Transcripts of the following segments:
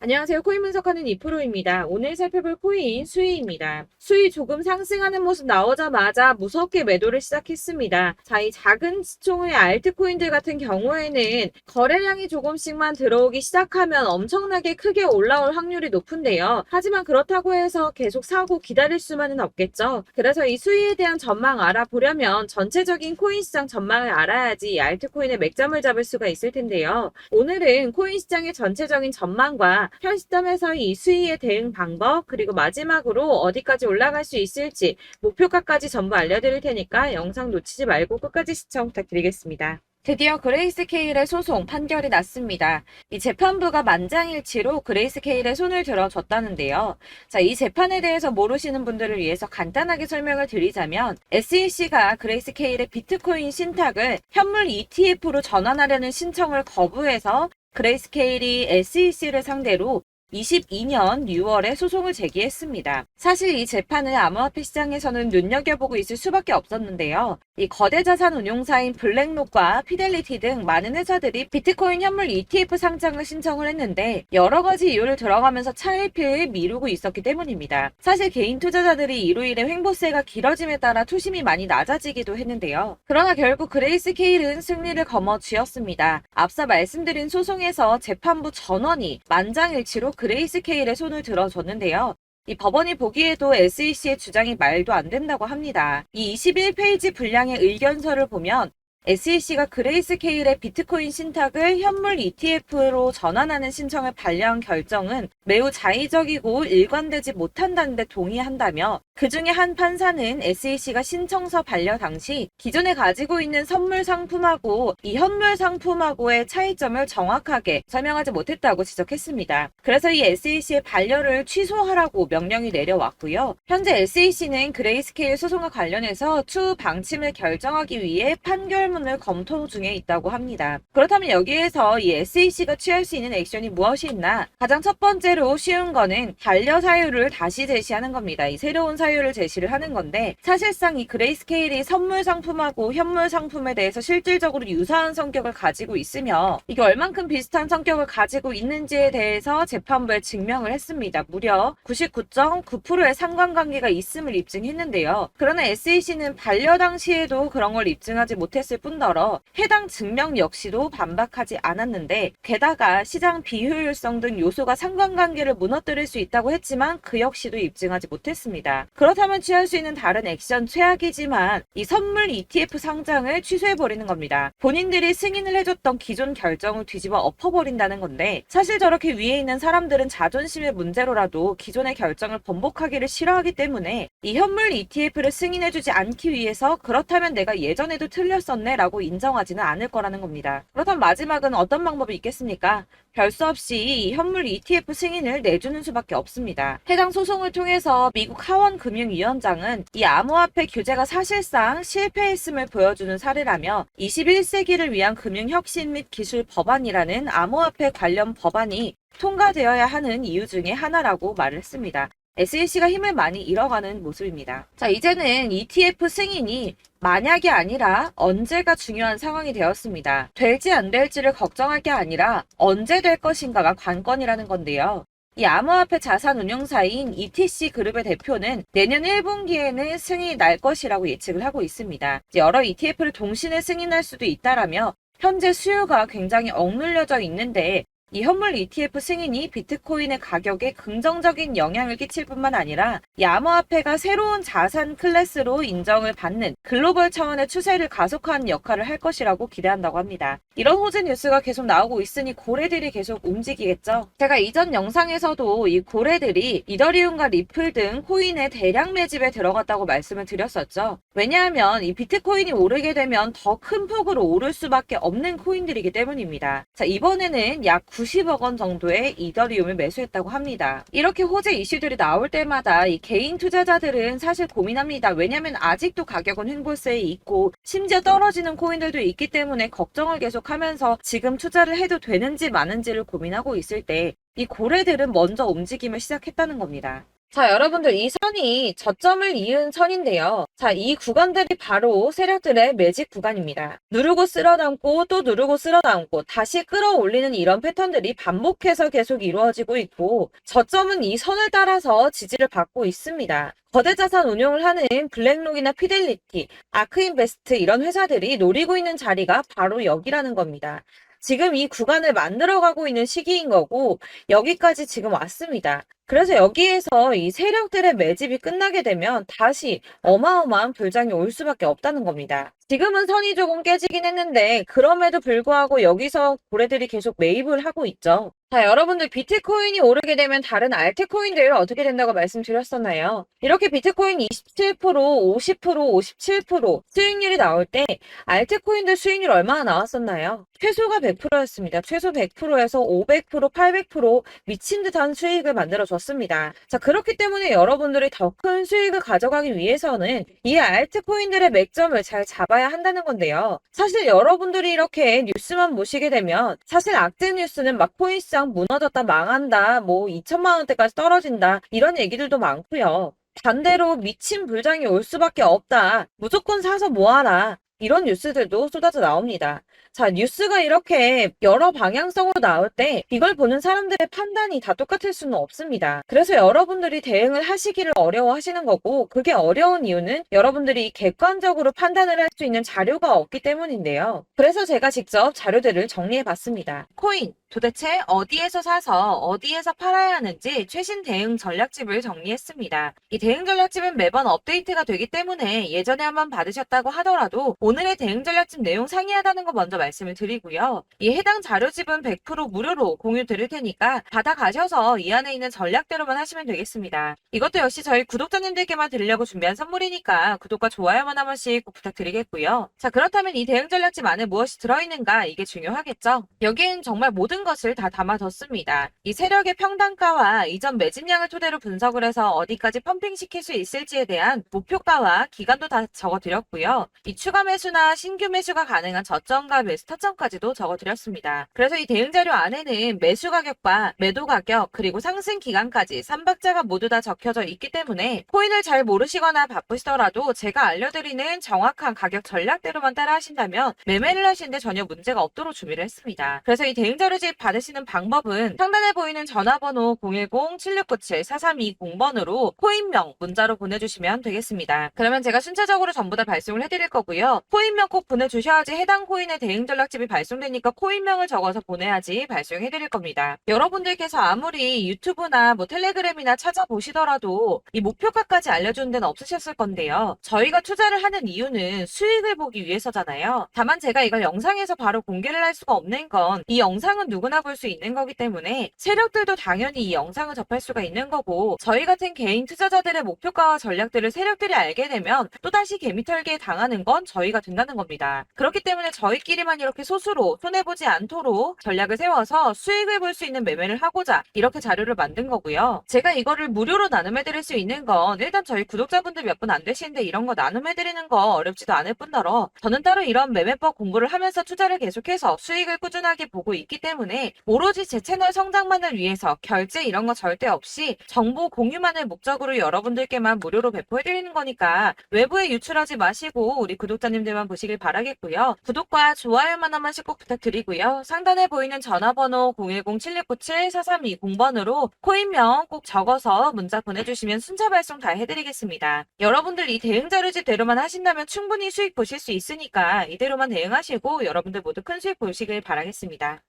안녕하세요. 코인 분석하는 이프로입니다. 오늘 살펴볼 코인 수위입니다. 수위 조금 상승하는 모습 나오자마자 무섭게 매도를 시작했습니다. 자, 이 작은 시총의 알트코인들 같은 경우에는 거래량이 조금씩만 들어오기 시작하면 엄청나게 크게 올라올 확률이 높은데요. 하지만 그렇다고 해서 계속 사고 기다릴 수만은 없겠죠. 그래서 이 수위에 대한 전망 알아보려면 전체적인 코인 시장 전망을 알아야지 이 알트코인의 맥점을 잡을 수가 있을 텐데요. 오늘은 코인 시장의 전체적인 전망과 현 시점에서 이 수위의 대응 방법, 그리고 마지막으로 어디까지 올라갈 수 있을지 목표가까지 전부 알려드릴 테니까 영상 놓치지 말고 끝까지 시청 부탁드리겠습니다. 드디어 그레이스케일의 소송 판결이 났습니다. 이 재판부가 만장일치로 그레이스케일의 손을 들어줬다는데요. 자, 이 재판에 대해서 모르시는 분들을 위해서 간단하게 설명을 드리자면 SEC가 그레이스케일의 비트코인 신탁을 현물 ETF로 전환하려는 신청을 거부해서 그레이스케일이 SEC를 상대로 22년 6월에 소송을 제기했습니다. 사실 이 재판을 암호화폐 시장에서는 눈여겨보고 있을 수밖에 없었는데요. 이 거대 자산 운용사인 블랙록과 피델리티 등 많은 회사들이 비트코인 현물 ETF 상장을 신청을 했는데 여러 가지 이유를 들어가면서 차일피일 미루고 있었기 때문입니다. 사실 개인 투자자들이 이로 인해 횡보세가 길어짐에 따라 투심이 많이 낮아지기도 했는데요. 그러나 결국 그레이스케일은 승리를 거머쥐었습니다. 앞서 말씀드린 소송에서 재판부 전원이 만장일치로 그레이스케일의 손을 들어줬는데요. 이 법원이 보기에도 SEC의 주장이 말도 안 된다고 합니다. 이 21페이지 분량의 의견서를 보면 SEC가 그레이스케일의 비트코인 신탁을 현물 ETF로 전환하는 신청을 반려한 결정은 매우 자의적이고 일관되지 못한다는 데 동의한다며 그 중에 한 판사는 SEC가 신청서 반려 당시 기존에 가지고 있는 선물 상품하고 이 현물 상품하고의 차이점을 정확하게 설명하지 못했다고 지적했습니다. 그래서 이 SEC의 반려를 취소하라고 명령이 내려왔고요. 현재 SEC는 그레이스케일 소송과 관련해서 추후 방침을 결정하기 위해 판결문을 검토 중에 있다고 합니다. 그렇다면 여기에서 이 SEC가 취할 수 있는 액션이 무엇이 있나? 가장 첫 번째로 쉬운 거는 반려 사유를 다시 제시하는 겁니다. 이 새로운 사유를 제시를 하는 건데 사실상 이 그레이스케일이 선물 상품하고 현물 상품에 대해서 실질적으로 유사한 성격을 가지고 있으며 이게 얼만큼 비슷한 성격을 가지고 있는지에 대해서 재판부에 증명을 했습니다. 무려 99.9%의 상관관계가 있음을 입증했는데요. 그러나 SEC는 반려 당시에도 그런 걸 입증하지 못했을 뿐더러 해당 증명 역시도 반박하지 않았는데 게다가 시장 비효율성 등 요소가 상관관계를 무너뜨릴 수 있다고 했지만 그 역시도 입증하지 못했습니다. 그렇다면 취할 수 있는 다른 액션 최악이지만 이 선물 ETF 상장을 취소해버리는 겁니다. 본인들이 승인을 해줬던 기존 결정을 뒤집어 엎어버린다는 건데 사실 저렇게 위에 있는 사람들은 자존심의 문제로라도 기존의 결정을 번복하기를 싫어하기 때문에 이 현물 ETF를 승인해주지 않기 위해서 그렇다면 내가 예전에도 틀렸었네 라고 인정하지는 않을 거라는 겁니다. 그렇다면 마지막은 어떤 방법이 있겠습니까? 별 수 없이 이 현물 ETF 승인을 내주는 수밖에 없습니다. 해당 소송을 통해서 미국 하원 금융위원장은 이 암호화폐 규제가 사실상 실패했음을 보여주는 사례라며 21세기를 위한 금융혁신 및 기술 법안이라는 암호화폐 관련 법안이 통과되어야 하는 이유 중에 하나라고 말을 했습니다. SEC가 힘을 많이 잃어가는 모습입니다. 자, 이제는 ETF 승인이 만약이 아니라 언제가 중요한 상황이 되었습니다. 될지 안 될지를 걱정할 게 아니라 언제 될 것인가가 관건이라는 건데요. 이 암호화폐 자산 운용사인 ETC 그룹의 대표는 내년 1분기에는 승인이 날 것이라고 예측을 하고 있습니다. 여러 ETF를 동시에 승인할 수도 있다라며 현재 수요가 굉장히 억눌려져 있는데 이 현물 ETF 승인이 비트코인의 가격에 긍정적인 영향을 끼칠 뿐만 아니라 이 암호화폐가 새로운 자산 클래스로 인정을 받는 글로벌 차원의 추세를 가속화하는 역할을 할 것이라고 기대한다고 합니다. 이런 호재 뉴스가 계속 나오고 있으니 고래들이 계속 움직이겠죠. 제가 이전 영상에서도 이 고래들이 이더리움과 리플 등 코인의 대량 매집에 들어갔다고 말씀을 드렸었죠. 왜냐하면 이 비트코인이 오르게 되면 더 큰 폭으로 오를 수밖에 없는 코인들이기 때문입니다. 자, 이번에는 약 90억 원 정도의 이더리움을 매수했다고 합니다. 이렇게 호재 이슈들이 나올 때마다 이 개인 투자자들은 사실 고민합니다. 왜냐하면 아직도 가격은 횡보세에 있고 심지어 떨어지는 코인들도 있기 때문에 걱정을 계속하면서 지금 투자를 해도 되는지 마는지를 고민하고 있을 때 이 고래들은 먼저 움직임을 시작했다는 겁니다. 자, 여러분들 이 선이 저점을 이은 선인데요. 자, 이 구간들이 바로 세력들의 매직 구간입니다. 누르고 쓸어담고 또 누르고 쓸어담고 다시 끌어올리는 이런 패턴들이 반복해서 계속 이루어지고 있고 저점은 이 선을 따라서 지지를 받고 있습니다. 거대 자산 운용을 하는 블랙록이나 피델리티, 아크인베스트 이런 회사들이 노리고 있는 자리가 바로 여기라는 겁니다. 지금 이 구간을 만들어가고 있는 시기인 거고 여기까지 지금 왔습니다. 그래서 여기에서 이 세력들의 매집이 끝나게 되면 다시 어마어마한 불장이 올 수밖에 없다는 겁니다. 지금은 선이 조금 깨지긴 했는데 그럼에도 불구하고 여기서 고래들이 계속 매입을 하고 있죠. 자, 여러분들 비트코인이 오르게 되면 다른 알트코인들 어떻게 된다고 말씀드렸었나요? 이렇게 비트코인 27%, 50%, 57% 수익률이 나올 때 알트코인들 수익률 얼마나 나왔었나요? 최소가 100%였습니다. 최소 100%에서 500%, 800% 미친 듯한 수익을 만들어줬습니다. 자, 그렇기 때문에 여러분들이 더 큰 수익을 가져가기 위해서는 이 알트코인들의 맥점을 잘 잡아야 한다는 건데요. 사실 여러분들이 이렇게 뉴스만 보시게 되면 사실 악재 뉴스는 막 코인시장 무너졌다, 망한다, 뭐 2천만 원대까지 떨어진다 이런 얘기들도 많고요. 반대로 미친 불장이 올 수밖에 없다. 무조건 사서 모아라. 이런 뉴스들도 쏟아져 나옵니다. 자, 뉴스가 이렇게 여러 방향성으로 나올 때 이걸 보는 사람들의 판단이 다 똑같을 수는 없습니다. 그래서 여러분들이 대응을 하시기를 어려워하시는 거고 그게 어려운 이유는 여러분들이 객관적으로 판단을 할 수 있는 자료가 없기 때문인데요. 그래서 제가 직접 자료들을 정리해 봤습니다. 코인 도대체 어디에서 사서 어디에서 팔아야 하는지 최신 대응 전략집을 정리했습니다. 이 대응 전략집은 매번 업데이트가 되기 때문에 예전에 한번 받으셨다고 하더라도 오늘의 대응 전략집 내용 상이하다는 거 먼저 말씀을 드리고요. 이 해당 자료집은 100% 무료로 공유 드릴 테니까 받아가셔서 이 안에 있는 전략대로만 하시면 되겠습니다. 이것도 역시 저희 구독자님들께만 드리려고 준비한 선물이니까 구독과 좋아요만 한 번씩 꼭 부탁드리겠고요. 자, 그렇다면 이 대응 전략집 안에 무엇이 들어있는가 이게 중요하겠죠? 여기엔 정말 모든 것을 다 담아뒀습니다. 이 세력의 평단가와 이전 매집량을 토대로 분석을 해서 어디까지 펌핑시킬 수 있을지에 대한 목표가와 기간도 다 적어드렸고요. 이 추가 매수나 신규 매수가 가능한 저점과 매수 타점까지도 적어드렸습니다. 그래서 이 대응 자료 안에는 매수 가격과 매도 가격 그리고 상승 기간까지 3박자가 모두 다 적혀져 있기 때문에 코인을 잘 모르시거나 바쁘시더라도 제가 알려드리는 정확한 가격 전략대로만 따라 하신다면 매매를 하시는데 전혀 문제가 없도록 준비를 했습니다. 그래서 이 대응 자료집 받으시는 방법은 상단에 보이는 전화번호 010-7697-4320번으로 코인명 문자로 보내주시면 되겠습니다. 그러면 제가 순차적으로 전부 다 발송을 해드릴 거고요. 코인명 꼭 보내주셔야지 해당 코인의 대응 전략집이 발송되니까 코인명을 적어서 보내야지 발송해드릴 겁니다. 여러분들께서 아무리 유튜브나 뭐 텔레그램이나 찾아보시더라도 이 목표가까지 알려주는 데는 없으셨을 건데요. 저희가 투자를 하는 이유는 수익을 보기 위해서잖아요. 다만 제가 이걸 영상에서 바로 공개를 할 수가 없는 건 이 영상은 누구나 볼 수 있는 거기 때문에 세력들도 당연히 이 영상을 접할 수가 있는 거고 저희 같은 개인 투자자들의 목표가와 전략들을 세력들이 알게 되면 또다시 개미털기에 당하는 건 저희가 된다는 겁니다. 그렇기 때문에 저희끼리만 이렇게 소수로 손해보지 않도록 전략을 세워서 수익을 볼 수 있는 매매를 하고자 이렇게 자료를 만든 거고요. 제가 이거를 무료로 나눔해드릴 수 있는 건 일단 저희 구독자분들 몇 분 안 되시는데 이런 거 나눔해드리는 거 어렵지도 않을 뿐더러 저는 따로 이런 매매법 공부를 하면서 투자를 계속해서 수익을 꾸준하게 보고 있기 때문에 오로지 제 채널 성장만을 위해서 결제 이런 거 절대 없이 정보 공유만을 목적으로 여러분들께만 무료로 배포해드리는 거니까 외부에 유출하지 마시고 우리 구독자님들만 보시길 바라겠고요. 구독과 좋아요만 한 번씩 꼭 부탁드리고요. 상단에 보이는 전화번호 010-7697-4320번으로 코인명 꼭 적어서 문자 보내주시면 순차 발송 다 해드리겠습니다. 여러분들 이 대응 자료집대로만 하신다면 충분히 수익 보실 수 있으니까 이대로만 대응하시고 여러분들 모두 큰 수익 보시길 바라겠습니다.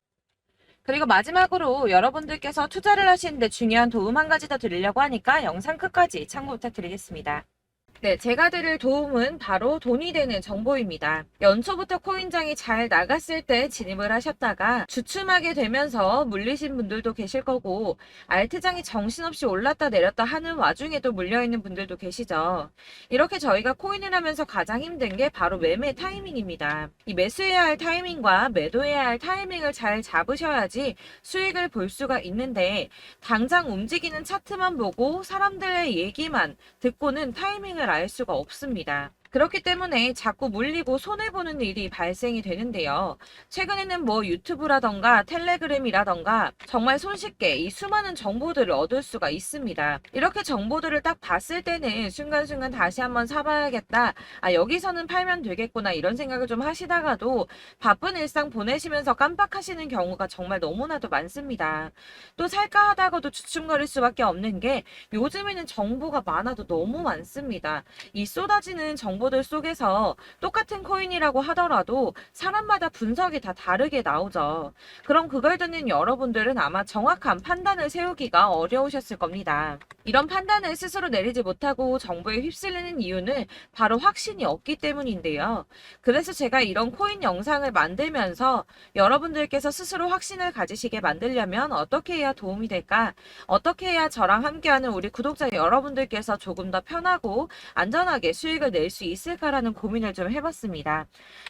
그리고 마지막으로 여러분들께서 투자를 하시는데 중요한 도움 한 가지 더 드리려고 하니까 영상 끝까지 참고 부탁드리겠습니다. 네, 제가 드릴 도움은 바로 돈이 되는 정보입니다. 연초부터 코인장이 잘 나갔을 때 진입을 하셨다가 주춤하게 되면서 물리신 분들도 계실 거고 알트장이 정신없이 올랐다 내렸다 하는 와중에도 물려있는 분들도 계시죠. 이렇게 저희가 코인을 하면서 가장 힘든 게 바로 매매 타이밍입니다. 이 매수해야 할 타이밍과 매도해야 할 타이밍을 잘 잡으셔야지 수익을 볼 수가 있는데 당장 움직이는 차트만 보고 사람들의 얘기만 듣고는 타이밍을 알 수가 없습니다. 그렇기 때문에 자꾸 물리고 손해보는 일이 발생이 되는데요. 최근에는 뭐 유튜브라던가 텔레그램이라던가 정말 손쉽게 이 수많은 정보들을 얻을 수가 있습니다. 이렇게 정보들을 딱 봤을 때는 순간순간 다시 한번 사봐야겠다. 아, 여기서는 팔면 되겠구나. 이런 생각을 좀 하시다가도 바쁜 일상 보내시면서 깜빡하시는 경우가 정말 너무나도 많습니다. 또 살까 하다가도 주춤거릴 수밖에 없는 게 요즘에는 정보가 많아도 너무 많습니다. 이 쏟아지는 정보들 속에서 똑같은 코인이라고 하더라도 사람마다 분석이 다 다르게 나오죠. 그럼 그걸 듣는 여러분들은 아마 정확한 판단을 세우기가 어려우셨을 겁니다. 이런 판단을 스스로 내리지 못하고 정보에 휩쓸리는 이유는 바로 확신이 없기 때문인데요. 그래서 제가 이런 코인 영상을 만들면서 여러분들께서 스스로 확신을 가지시게 만들려면 어떻게 해야 도움이 될까? 어떻게 해야 저랑 함께하는 우리 구독자 여러분들께서 조금 더 편하고 안전하게 수익을 낼 수 있을까라는 고민을 좀 해봤습니다.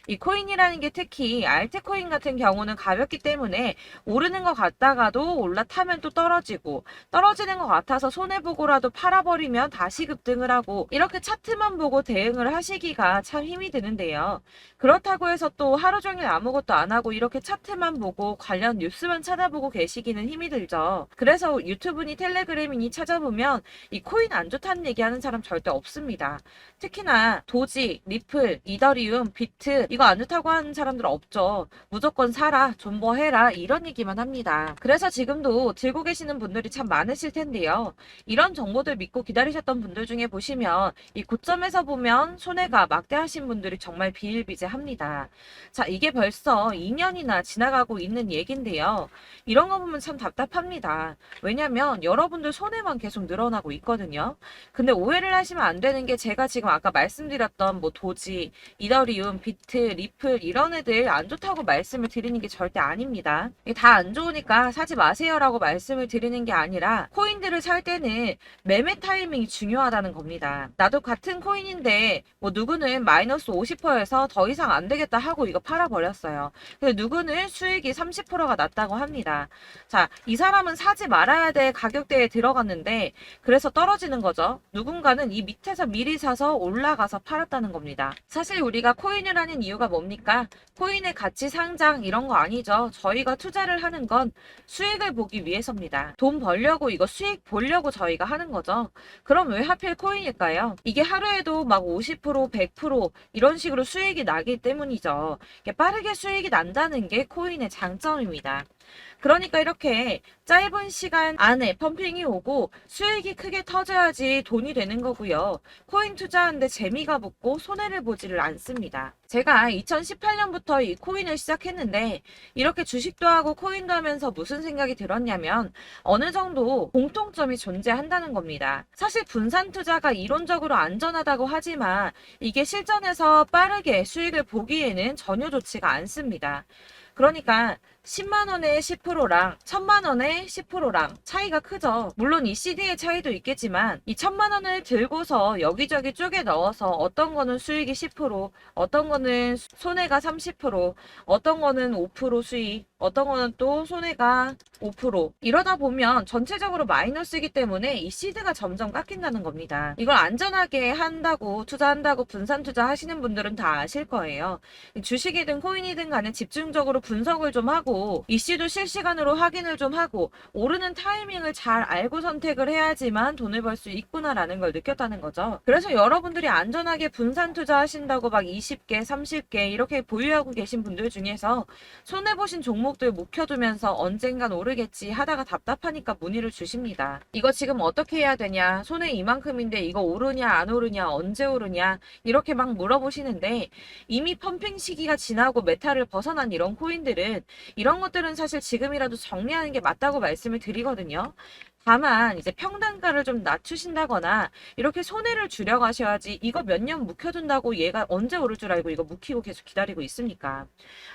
이 코인이라는 게 특히 알트코인 같은 경우는 가볍기 때문에 오르는 것 같다가도 올라타면 또 떨어지고 떨어지는 것 같아서 손해보고라도 팔아버리면 다시 급등을 하고 이렇게 차트만 보고 대응을 하시기가 참 힘이 드는데요. 그렇다고 해서 또 하루 종일 아무것도 안 하고 이렇게 차트만 보고 관련 뉴스만 찾아보고 계시기는 힘이 들죠. 그래서 유튜브니 텔레그램이니 찾아보면 이 코인 안 좋다는 얘기하는 사람 절대 없습니다. 특히나 도지, 리플, 이더리움, 비트 이거 안 좋다고 하는 사람들 없죠. 무조건 사라, 존버해라 이런 얘기만 합니다. 그래서 지금도 들고 계시는 분들이 참 많으실 텐데요. 이런 정보들 믿고 기다리셨던 분들 중에 보시면 이 고점에서 보면 손해가 막대하신 분들이 정말 비일비재합니다. 자, 이게 벌써 2년이나 지나가고 있는 얘긴데요. 이런 거 보면 참 답답합니다. 왜냐면 여러분들 손해만 계속 늘어나고 있거든요. 근데 오해를 하시면 안 되는 게 제가 지금 아까 말씀드렸던 뭐 도지, 이더리움, 비트, 리플 이런 애들 안 좋다고 말씀을 드리는 게 절대 아닙니다. 다 안 좋으니까 사지 마세요라고 말씀을 드리는 게 아니라 코인들을 살 때는 매매 타이밍이 중요하다는 겁니다. 나도 같은 코인인데 뭐 누구는 마이너스 50%에서 더 이상 안 되겠다 하고 이거 팔아버렸어요. 근데 누구는 수익이 30%가 났다고 합니다. 자, 이 사람은 사지 말아야 될 가격대에 들어갔는데 그래서 떨어지는 거죠. 누군가는 이 밑에서 미리 사서 올라가서 팔았다는 겁니다. 사실 우리가 코인을 하는 이유가 뭡니까? 코인의 가치 상장 이런 거 아니죠. 저희가 투자를 하는 건 수익을 보기 위해서입니다. 돈 벌려고 이거 수익 보려고 저희가 하는 거죠. 그럼 왜 하필 코인일까요? 이게 하루에도 막 50%, 100% 이런 식으로 수익이 나기 때문이죠. 빠르게 수익이 난다는 게 코인의 장점입니다. 그러니까 이렇게 짧은 시간 안에 펌핑이 오고 수익이 크게 터져야지 돈이 되는 거고요. 코인 투자하는데 재미가 붙고 손해를 보지를 않습니다. 제가 2018년부터 이 코인을 시작했는데 이렇게 주식도 하고 코인도 하면서 무슨 생각이 들었냐면 어느 정도 공통점이 존재한다는 겁니다. 사실 분산 투자가 이론적으로 안전하다고 하지만 이게 실전에서 빠르게 수익을 보기에는 전혀 좋지가 않습니다. 그러니까 10만 원에 10%랑 1000만 원에 10%랑 차이가 크죠. 물론 이 CD의 차이도 있겠지만 이 1000만 원을 들고서 여기저기 쪼개 넣어서 어떤 거는 수익이 10%, 어떤 거는 손해가 30%, 어떤 거는 5% 수익, 어떤 거는 또 손해가 5% 이러다 보면 전체적으로 마이너스이기 때문에 이 시드가 점점 깎인다는 겁니다. 이걸 안전하게 한다고 투자한다고 분산 투자하시는 분들은 다 아실 거예요. 주식이든 코인이든 간에 집중적으로 분석을 좀 하고 이슈도 실시간으로 확인을 좀 하고 오르는 타이밍을 잘 알고 선택을 해야지만 돈을 벌 수 있구나라는 걸 느꼈다는 거죠. 그래서 여러분들이 안전하게 분산 투자하신다고 막 20개, 30개 이렇게 보유하고 계신 분들 중에서 손해보신 종목들 묵혀두면서 언젠간 오르겠지 하다가 답답하니까 문의를 주십니다. 이거 지금 어떻게 해야 되냐? 손해 이만큼인데 이거 오르냐 안 오르냐 언제 오르냐 이렇게 막 물어보시는데 이미 펌핑 시기가 지나고 메타를 벗어난 이런 코인들은 이런 것들은 사실 지금이라도 정리하는 게 맞다고 말씀을 드리거든요. 다만 이제 평단가를 좀 낮추신다거나 이렇게 손해를 줄여가셔야지 이거 몇 년 묵혀둔다고 얘가 언제 오를 줄 알고 이거 묵히고 계속 기다리고 있습니까?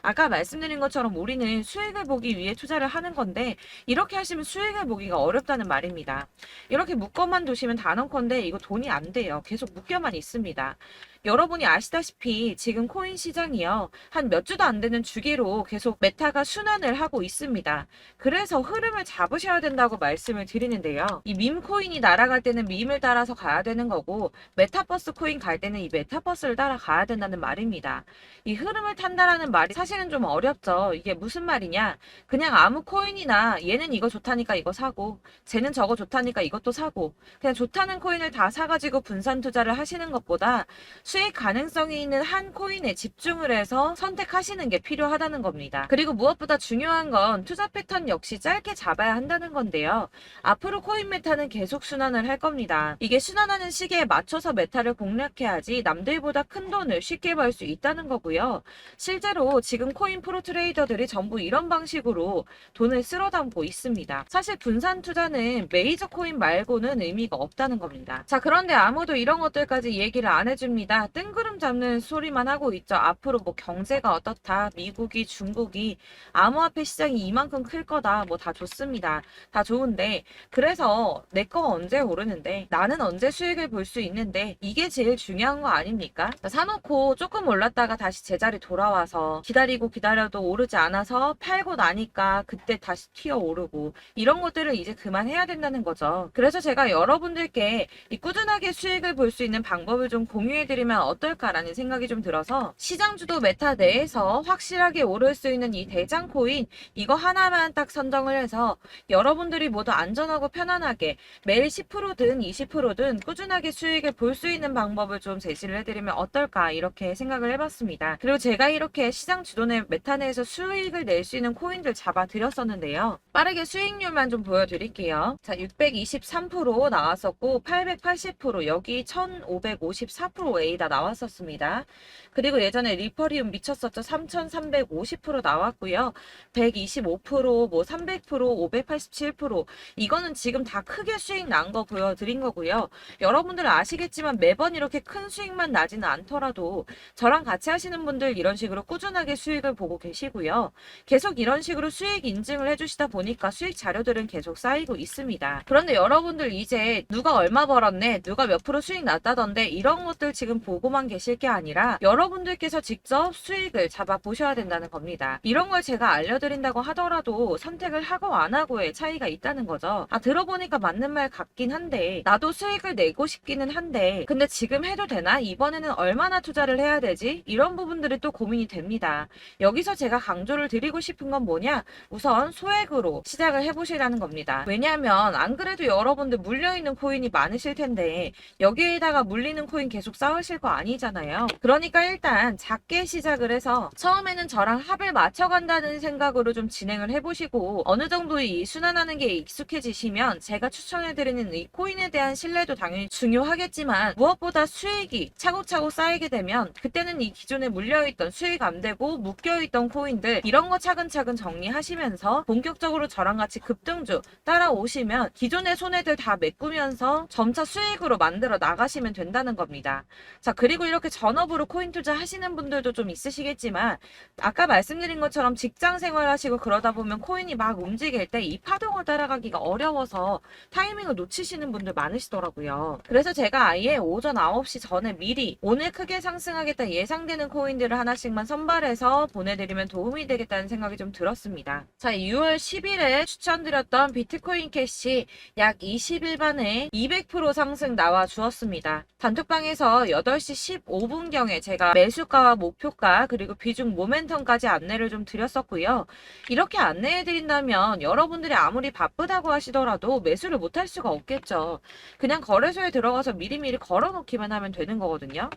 아까 말씀드린 것처럼 우리는 수익을 보기 위해 투자를 하는 건데 이렇게 하시면 수익을 보기가 어렵다는 말입니다. 이렇게 묶어만 두시면 단언컨대 이거 돈이 안 돼요. 계속 묶여만 있습니다. 여러분이 아시다시피 지금 코인 시장이요. 한 몇 주도 안 되는 주기로 계속 메타가 순환을 하고 있습니다. 그래서 흐름을 잡으셔야 된다고 말씀을 드리고 드리는데요. 이 밈 코인이 날아갈 때는 밈을 따라서 가야 되는 거고, 메타버스 코인 갈 때는 이 메타버스를 따라가야 된다는 말입니다. 이 흐름을 탄다라는 말이 사실은 좀 어렵죠. 이게 무슨 말이냐? 그냥 아무 코인이나 얘는 이거 좋다니까 이거 사고, 쟤는 저거 좋다니까 이것도 사고, 그냥 좋다는 코인을 다 사가지고 분산 투자를 하시는 것보다 수익 가능성이 있는 한 코인에 집중을 해서 선택하시는 게 필요하다는 겁니다. 그리고 무엇보다 중요한 건 투자 패턴 역시 짧게 잡아야 한다는 건데요. 앞으로 코인 메타는 계속 순환을 할 겁니다. 이게 순환하는 시기에 맞춰서 메타를 공략해야지 남들보다 큰 돈을 쉽게 벌 수 있다는 거고요. 실제로 지금 코인 프로 트레이더들이 전부 이런 방식으로 돈을 쓸어 담고 있습니다. 사실 분산 투자는 메이저 코인 말고는 의미가 없다는 겁니다. 자, 그런데 아무도 이런 것들까지 얘기를 안 해줍니다. 뜬구름 잡는 소리만 하고 있죠. 앞으로 뭐 경제가 어떻다, 미국이, 중국이, 암호화폐 시장이 이만큼 클 거다, 뭐 다 좋습니다. 다 좋은데, 그래서 내 거 언제 오르는데, 나는 언제 수익을 볼 수 있는데, 이게 제일 중요한 거 아닙니까? 사놓고 조금 올랐다가 다시 제자리 돌아와서 기다리고 기다려도 오르지 않아서 팔고 나니까 그때 다시 튀어 오르고, 이런 것들을 이제 그만해야 된다는 거죠. 그래서 제가 여러분들께 이 꾸준하게 수익을 볼 수 있는 방법을 좀 공유해드리면 어떨까라는 생각이 좀 들어서, 시장 주도 메타 내에서 확실하게 오를 수 있는 이 대장 코인, 이거 하나만 딱 선정을 해서 여러분들이 모두 안전하고 편안하게 매일 10%든 20%든 꾸준하게 수익을 볼 수 있는 방법을 좀 제시를 해드리면 어떨까, 이렇게 생각을 해봤습니다. 그리고 제가 이렇게 시장 주도내 메타 내에서 수익을 낼 수 있는 코인들 잡아드렸었는데요. 빠르게 수익률만 좀 보여드릴게요. 자, 623% 나왔었고 880%, 여기 1554%A다 나왔었습니다. 그리고 예전에 리퍼리움 미쳤었죠. 3350% 나왔고요. 125%, 뭐 300%, 587%, 이거는 지금 다 크게 수익 난 거 보여드린 거고요. 여러분들 아시겠지만 매번 이렇게 큰 수익만 나지는 않더라도 저랑 같이 하시는 분들 이런 식으로 꾸준하게 수익을 보고 계시고요. 계속 이런 식으로 수익 인증을 해주시다 보니까 수익 자료들은 계속 쌓이고 있습니다. 그런데 여러분들 이제 누가 얼마 벌었네, 누가 몇 프로 수익 났다던데, 이런 것들 지금 보고만 계실 게 아니라 여러분들께서 직접 수익을 잡아 보셔야 된다는 겁니다. 이런 걸 제가 알려드린다고 하더라도 선택을 하고 안 하고의 차이가 있다는 거죠. 아, 들어보니까 맞는 말 같긴 한데, 나도 수익을 내고 싶기는 한데, 근데 지금 해도 되나? 이번에는 얼마나 투자를 해야 되지? 이런 부분들이 또 고민이 됩니다. 여기서 제가 강조를 드리고 싶은 건 뭐냐? 우선 소액으로 시작을 해보시라는 겁니다. 왜냐하면 안 그래도 여러분들 물려있는 코인이 많으실 텐데 여기에다가 물리는 코인 계속 쌓으실 거 아니잖아요. 그러니까 일단 작게 시작을 해서 처음에는 저랑 합을 맞춰간다는 생각으로 좀 진행을 해보시고, 어느 정도 이 순환하는 게 익숙해지시면 제가 추천해드리는 이 코인에 대한 신뢰도 당연히 중요하겠지만, 무엇보다 수익이 차곡차곡 쌓이게 되면 그때는 이 기존에 물려있던 수익 안 되고 묶여있던 코인들, 이런 거 차근차근 정리하시면서 본격적으로 저랑 같이 급등주 따라오시면 기존의 손해들 다 메꾸면서 점차 수익으로 만들어 나가시면 된다는 겁니다. 자, 그리고 이렇게 전업으로 코인 투자 하시는 분들도 좀 있으시겠지만, 아까 말씀드린 것처럼 직장 생활하시고 그러다 보면 코인이 막 움직일 때 이 파동을 따라가기가 어려워서 타이밍을 놓치시는 분들 많으시더라고요. 그래서 제가 아예 오전 9시 전에 미리 오늘 크게 상승하겠다 예상되는 코인들을 하나씩만 선발해서 보내드리면 도움이 되겠다는 생각이 좀 들었습니다. 자, 6월 10일에 추천드렸던 비트코인 캐시 약 20일 만에 200% 상승 나와 주었습니다. 단톡방에서 8시 15분경에 제가 매수가와 목표가 그리고 비중 모멘텀까지 안내를 좀 드렸었고요. 이렇게 안내해드린다면 여러분들이 아무리 바쁘다고 하시더라도 매수를 못할 수가 없겠죠. 그냥 거래소에 들어가서 미리미리 걸어놓기만 하면 되는 거거든요.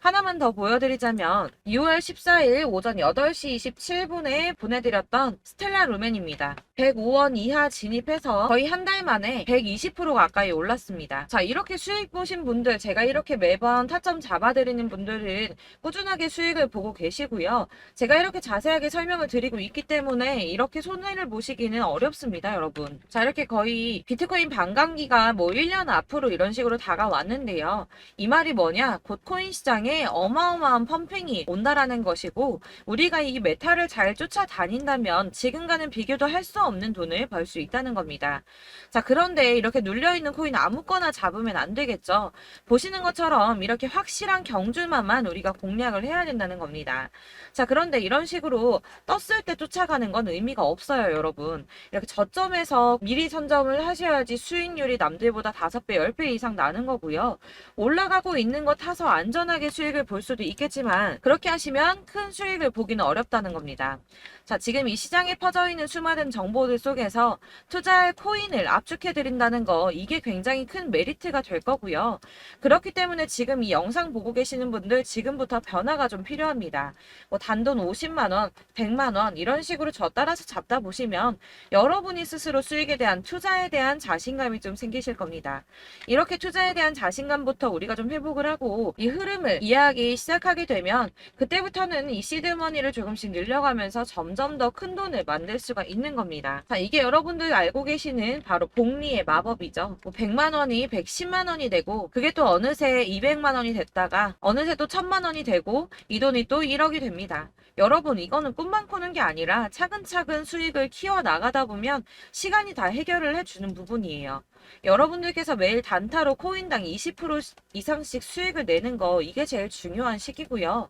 하나만 더 보여드리자면 6월 14일 오전 8시 27분에 보내드렸던 스텔라 루멘입니다. 105원 이하 진입해서 거의 한 달 만에 120% 가까이 올랐습니다. 자, 이렇게 수익 보신 분들, 제가 이렇게 매번 타점 잡아드리는 분들은 꾸준하게 수익을 보고 계시고요. 제가 이렇게 자세하게 설명을 드리고 있기 때문에 이렇게 손해를 보시기는 어렵습니다, 여러분. 자, 이렇게 거의 비트코인 반감기가 뭐 1년 앞으로 이런 식으로 다가왔는데요. 이 말이 뭐냐? 곧 코인 시장에 어마어마한 펌핑이 온다라는 것이고, 우리가 이 메타를 잘 쫓아다닌다면 지금과는 비교도 할 수 없는 돈을 벌 수 있다는 겁니다. 자, 그런데 이렇게 눌려있는 코인 아무거나 잡으면 안 되겠죠. 보시는 것처럼 이렇게 확실한 경주만만 우리가 공략을 해야 된다는 겁니다. 자, 그런데 이런 식으로 떴을 때 쫓아가는 건 의미가 없어요, 여러분. 이렇게 저점에서 미리 선점을 하셔야지 수익률이 남들보다 5배, 10배 이상 나는 거고요. 올라가고 있는 거 타서 안전하게 수익을 볼 수도 있겠지만 그렇게 하시면 큰 수익을 보기는 어렵다는 겁니다. 자, 지금 이 시장에 퍼져 있는 수많은 정보들 속에서 투자할 코인을 압축해드린다는 거, 이게 굉장히 큰 메리트가 될 거고요. 그렇기 때문에 지금 이 영상 보고 계시는 분들 지금부터 변화가 좀 필요합니다. 뭐 단돈 50만원, 100만원 이런 식으로 저 따라서 잡다 보시면 여러분이 스스로 수익에 대한 투자에 대한 자신감이 좀 생기실 겁니다. 이렇게 투자에 대한 자신감부터 우리가 좀 회복을 하고 이 흐름을 이해하기 시작하게 되면 그때부터는 이 시드머니를 조금씩 늘려가면서 점점 더 큰 돈을 만들 수가 있는 겁니다. 자, 이게 여러분들 알고 계시는 바로 복리의 마법이죠. 뭐 100만 원이 110만 원이 되고 그게 또 어느새 200만 원이 됐다가 어느새 또 1000만 원이 되고 이 돈이 또 1억이 됩니다. 여러분, 이거는 꿈만 꾸는 게 아니라 차근차근 수익을 키워 나가다 보면 시간이 다 해결을 해주는 부분이에요. 여러분들께서 매일 단타로 코인당 20% 이상씩 수익을 내는 거, 이게 제일 중요한 시기고요.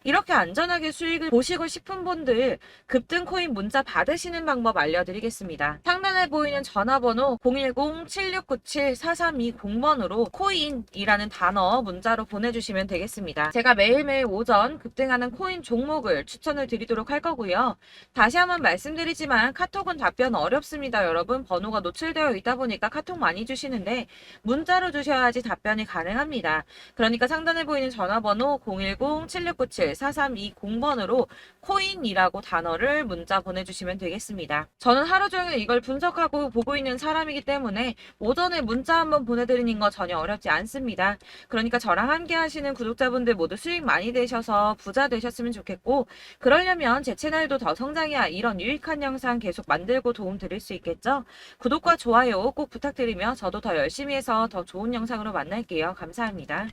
이렇게 안전하게 수익을 보시고 싶은 분들 급등 코인 문자 받으시는 방법 알려드리겠습니다. 상단에 보이는 전화번호 010-7697-4320번으로 코인이라는 단어 문자로 보내주시면 되겠습니다. 제가 매일매일 오전 급등하는 코인 종목을 추천을 드리도록 할 거고요. 다시 한번 말씀드리지만 카톡은 답변 어렵습니다. 여러분, 번호가 노출되어 있다 보니까 카톡 많이 주시는데 문자로 주셔야지 답변이 가능합니다. 그러니까 상단에 보이는 전화번호 010-7697-4320번으로 코인이라고 단어를 문자 보내주시면 되겠습니다. 저는 하루 종일 이걸 분석하고 보고 있는 사람이기 때문에 오전에 문자 한번 보내드리는 거 전혀 어렵지 않습니다. 그러니까 저랑 함께 하시는 구독자분들 모두 수익 많이 되셔서 부자 되셨으면 좋겠고, 그러려면 제 채널도 더 성장해야 이런 유익한 영상 계속 만들고 도움 드릴 수 있겠죠? 구독과 좋아요 꼭 부탁드리며 저도 더 열심히 해서 더 좋은 영상으로 만날게요. 감사합니다.